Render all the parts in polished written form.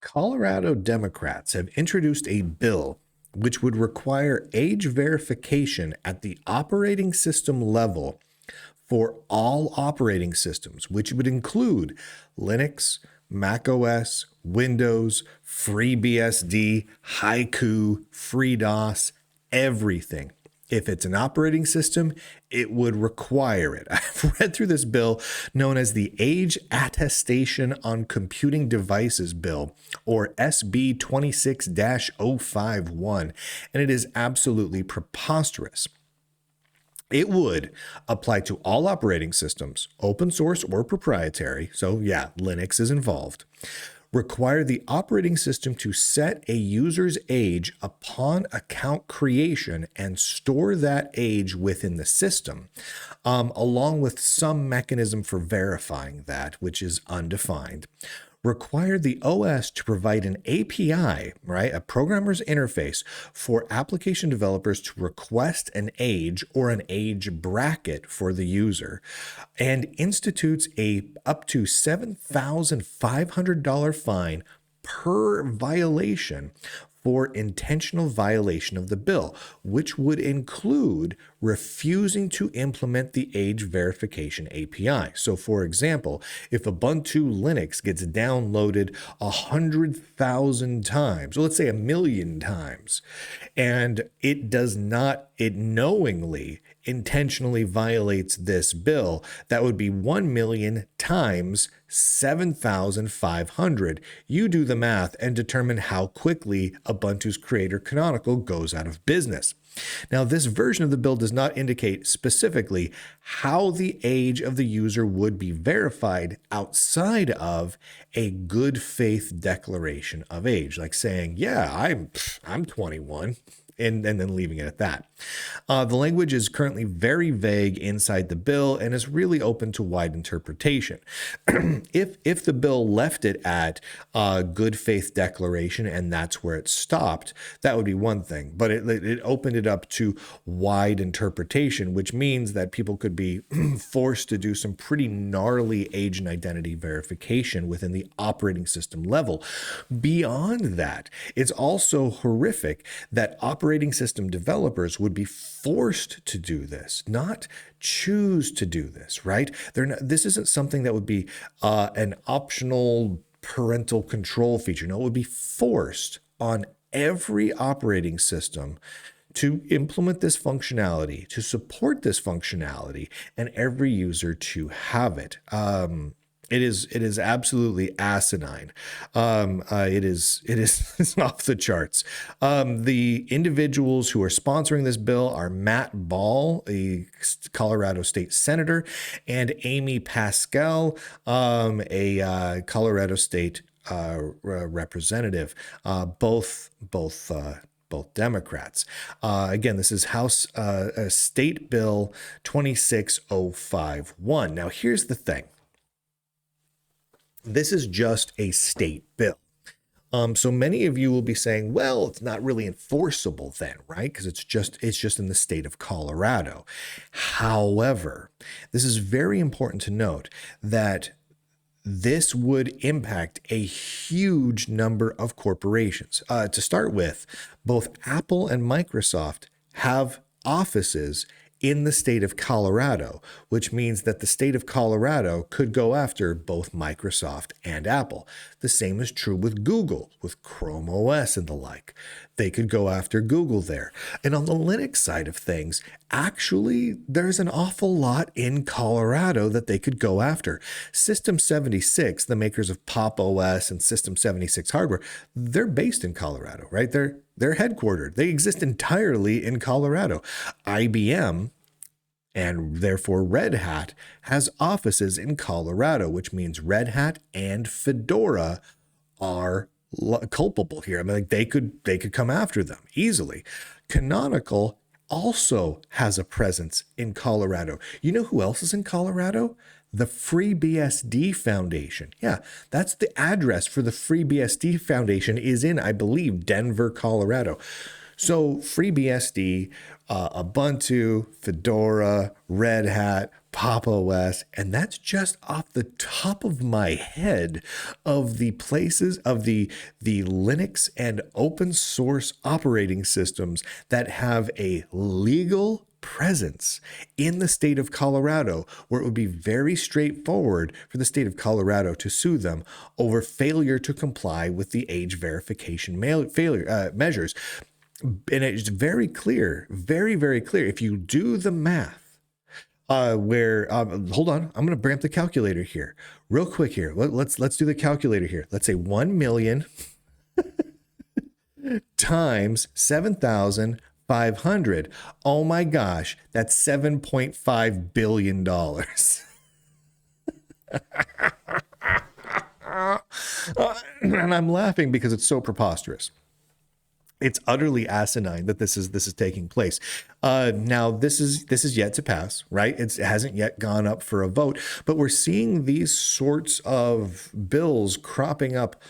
Colorado Democrats have introduced a bill which would require age verification at the operating system level for all operating systems, which would include Linux, Mac OS, Windows, FreeBSD, Haiku, FreeDOS, everything. If it's an operating system, it would require it. I've read through this bill known as the Age Attestation on Computing Devices Bill, or SB 26 051, and it is absolutely preposterous. It would apply to all operating systems, open source or proprietary. So, yeah, Linux is involved. Require the operating system to set a user's age upon account creation and store that age within the system, along with some mechanism for verifying that, which is undefined. Require the OS to provide an API, right, a programmer's interface for application developers to request an age or an age bracket for the user, and institutes a up to $7,500 fine per violation for intentional violation of the bill, which would include refusing to implement the age verification API. So, for example, if Ubuntu Linux gets downloaded 100,000 times, or let's say 1,000,000 times, and it knowingly intentionally violates this bill, that would be 1,000,000 times 7,500. You do the math and determine how quickly Ubuntu's creator Canonical goes out of business. Now, this version of the bill does not indicate specifically how the age of the user would be verified outside of a good faith declaration of age, like saying, yeah, I'm 21. And then leaving it at that. The language is currently very vague inside the bill and is really open to wide interpretation. If the bill left it at good faith declaration and that's where it stopped, that would be one thing. But it opened it up to wide interpretation, which means that people could be forced to do some pretty gnarly age and identity verification within the operating system level. Beyond that, it's also horrific that operating system developers would be forced to do this, not choose to do this, right? This isn't something that would be an optional parental control feature. No, it would be forced on every operating system to implement this functionality, to support this functionality, and every user to have it. It is absolutely asinine. It's off the charts. The individuals who are sponsoring this bill are Matt Ball, a Colorado state senator, and Amy Pascal, a Colorado state representative, both Democrats. Again, this is House State Bill 26051. Now, here's the thing. This is just a state bill. So many of you will be saying, well, it's not really enforceable then, right? Because it's just in the state of Colorado. However, this is very important to note that this would impact a huge number of corporations. To start with, both Apple and Microsoft have offices in the state of Colorado, which means that the state of Colorado could go after both Microsoft and Apple. The same is true with Google, with Chrome OS and the like. They could go after Google there. And on the Linux side of things, actually, there's an awful lot in Colorado that they could go after. System 76, the makers of Pop OS and System 76 hardware, they're based in Colorado, right? They're headquartered. They exist entirely in Colorado. IBM, and therefore Red Hat, has offices in Colorado, which means Red Hat and Fedora are culpable here. I mean, like they could come after them easily. Canonical also has a presence in Colorado. You know who else is in Colorado? The FreeBSD Foundation. Yeah, that's the address for the FreeBSD Foundation is in, I believe, Denver, Colorado. So FreeBSD, Ubuntu, Fedora, Red Hat, Pop OS, and that's just off the top of my head of the places of the Linux and open source operating systems that have a legal presence in the state of Colorado, where it would be very straightforward for the state of Colorado to sue them over failure to comply with the age verification measures. And it's very clear, very, very clear. If you do the math, hold on, I'm going to bring up the calculator here real quick here. Let's do the calculator here. Let's say 1 million times 7,500. Oh my gosh, that's $7.5 billion. And I'm laughing because it's so preposterous. It's utterly asinine that this is taking place. Now, this is yet to pass, right? It hasn't yet gone up for a vote, but we're seeing these sorts of bills cropping up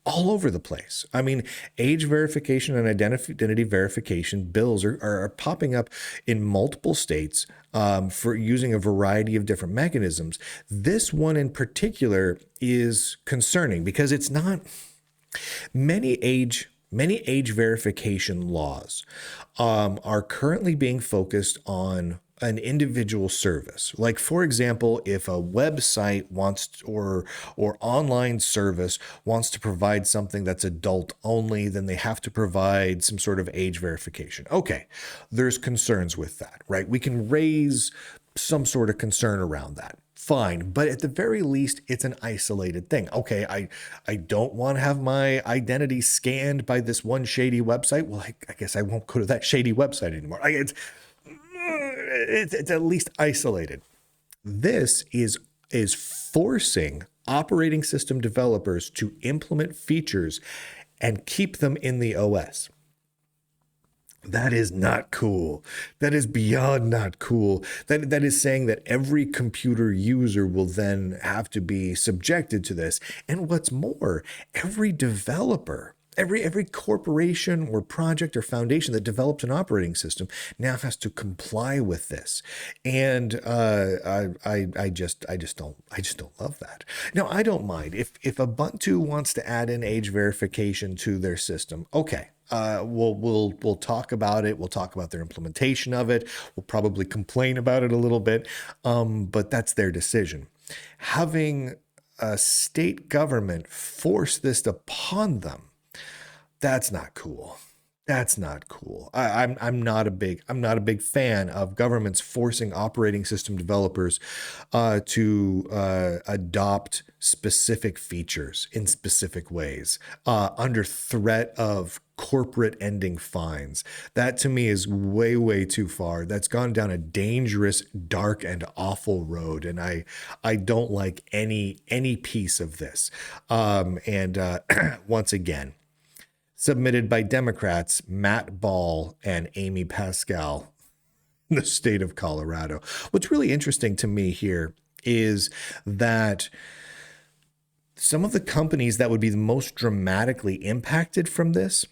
all over the place. I mean, age verification and identity verification bills are popping up in multiple states for using a variety of different mechanisms. This one in particular is concerning because it's not many age verification laws are currently being focused on an individual service. Like, for example, if a website wants or online service wants to provide something that's adult only, then they have to provide some sort of age verification. Okay, there's concerns with that, right? We can raise some sort of concern around that. Fine, but at the very least, it's an isolated thing. Okay, I don't want to have my identity scanned by this one shady website. Well, I guess I won't go to that shady website anymore. It's at least isolated. This is forcing operating system developers to implement features and keep them in the OS. That is not cool. That is beyond not cool. That is saying that every computer user will then have to be subjected to this. And what's more, every developer, every corporation or project or foundation that develops an operating system now has to comply with this. And I just don't love that. Now, I don't mind if Ubuntu wants to add in age verification to their system. Okay. We'll talk about it. We'll talk about their implementation of it. We'll probably complain about it a little bit, but that's their decision. Having a state government force this upon them, that's not cool. That's not cool. I'm not a big fan of governments forcing operating system developers to adopt specific features in specific ways under threat of corporate ending fines. That to me is way, way too far. That's gone down a dangerous, dark, and awful road, and I don't like any piece of this. Once again, submitted by Democrats Matt Ball and Amy Pascal in the state of Colorado. What's really interesting to me here is that some of the companies that would be the most dramatically impacted from this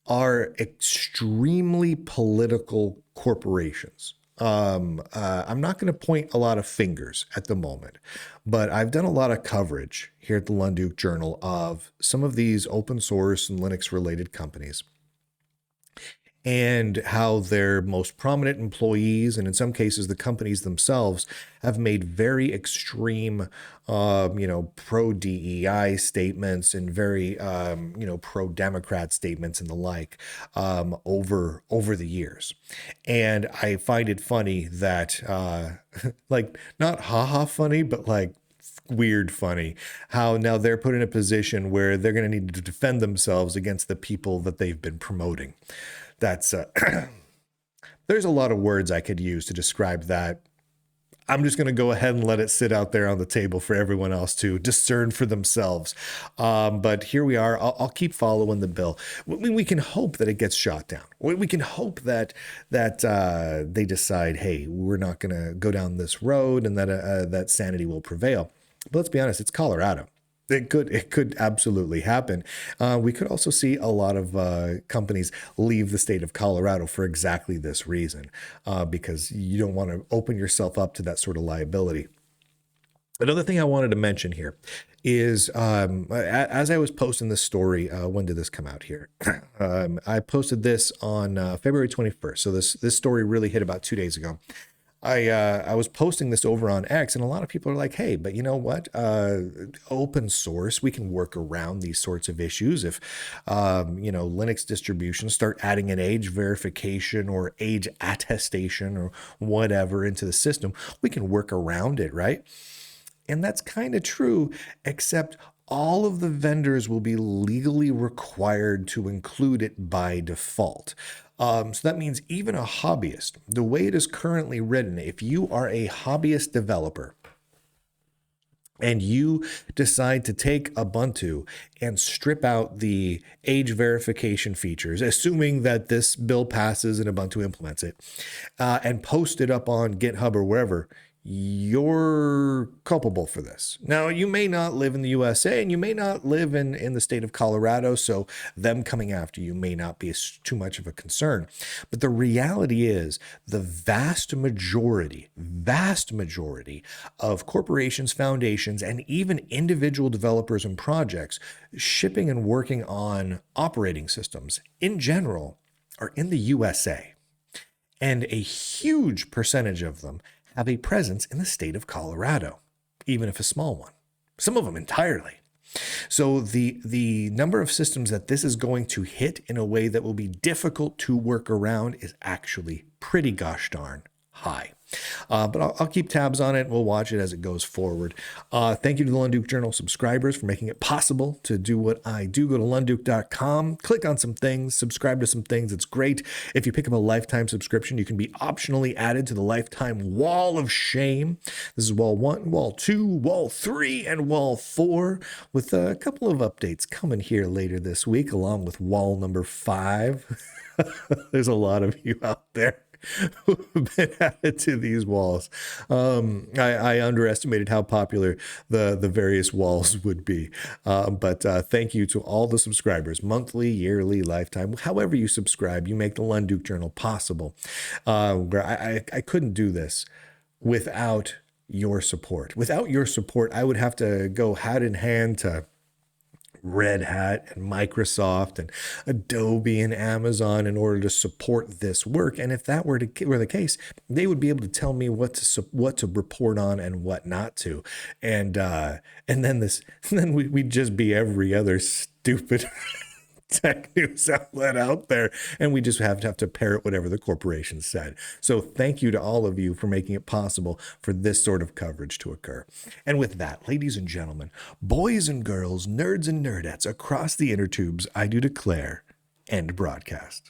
are extremely political corporations. I'm not going to point a lot of fingers at the moment, but I've done a lot of coverage here at the Lunduke Journal of some of these open source and Linux related companies and how their most prominent employees, and in some cases the companies themselves, have made very extreme, pro-DEI statements and very, pro-Democrat statements and the like over the years. And I find it funny that, like, not haha funny, but like weird funny, how now they're put in a position where they're going to need to defend themselves against the people that they've been promoting. That's there's a lot of words I could use to describe that. I'm just going to go ahead and let it sit out there on the table for everyone else to discern for themselves. But here we are. I'll keep following the bill. We can hope that it gets shot down. We can hope that they decide, hey, we're not going to go down this road, and that sanity will prevail. But let's be honest, it's Colorado. It could absolutely happen. We could also see a lot of companies leave the state of Colorado for exactly this reason, because you don't want to open yourself up to that sort of liability. Another thing I wanted to mention here is, as I was posting this story, when did this come out here? I posted this on February 21st. So this story really hit about 2 days ago. I was posting this over on X, and a lot of people are like, "Hey, but you know what? Open source, we can work around these sorts of issues. If Linux distributions start adding an age verification or age attestation or whatever into the system, we can work around it, right?" And that's kind of true, except all of the vendors will be legally required to include it by default. So that means even a hobbyist, the way it is currently written, if you are a hobbyist developer and you decide to take Ubuntu and strip out the age verification features, assuming that this bill passes and Ubuntu implements it, and post it up on GitHub or wherever, you're culpable for this. Now, you may not live in the USA and you may not live in the state of Colorado, so them coming after you may not be too much of a concern. But the reality is the vast majority of corporations, foundations, and even individual developers and projects shipping and working on operating systems in general are in the USA. And a huge percentage of them have a presence in the state of Colorado, even if a small one, some of them entirely. So the number of systems that this is going to hit in a way that will be difficult to work around is actually pretty gosh darn high. But I'll keep tabs on it. We'll watch it as it goes forward. Thank you to the Lunduke Journal subscribers for making it possible to do what I do. Go to lunduke.com, click on some things, subscribe to some things. It's great. If you pick up a lifetime subscription, you can be optionally added to the lifetime wall of shame. This is wall 1, wall 2, wall 3, and wall 4, with a couple of updates coming here later this week, along with wall number 5. There's a lot of you out there who've been added to these walls. I underestimated how popular the various walls would be. But thank you to all the subscribers, monthly, yearly, lifetime, however you subscribe. You make the Lunduke Journal possible. I couldn't do this without your support. Without your support, I would have to go hat in hand to Red Hat and Microsoft and Adobe and Amazon in order to support this work. And if that were the case, they would be able to tell me what to report on and what not to. And then we'd just be every other stupid tech news outlet out there, and we just have to parrot whatever the corporation said. So thank you to all of you for making it possible for this sort of coverage to occur. And with that, ladies and gentlemen, boys and girls, nerds and nerdettes across the inner tubes, I do declare end broadcast.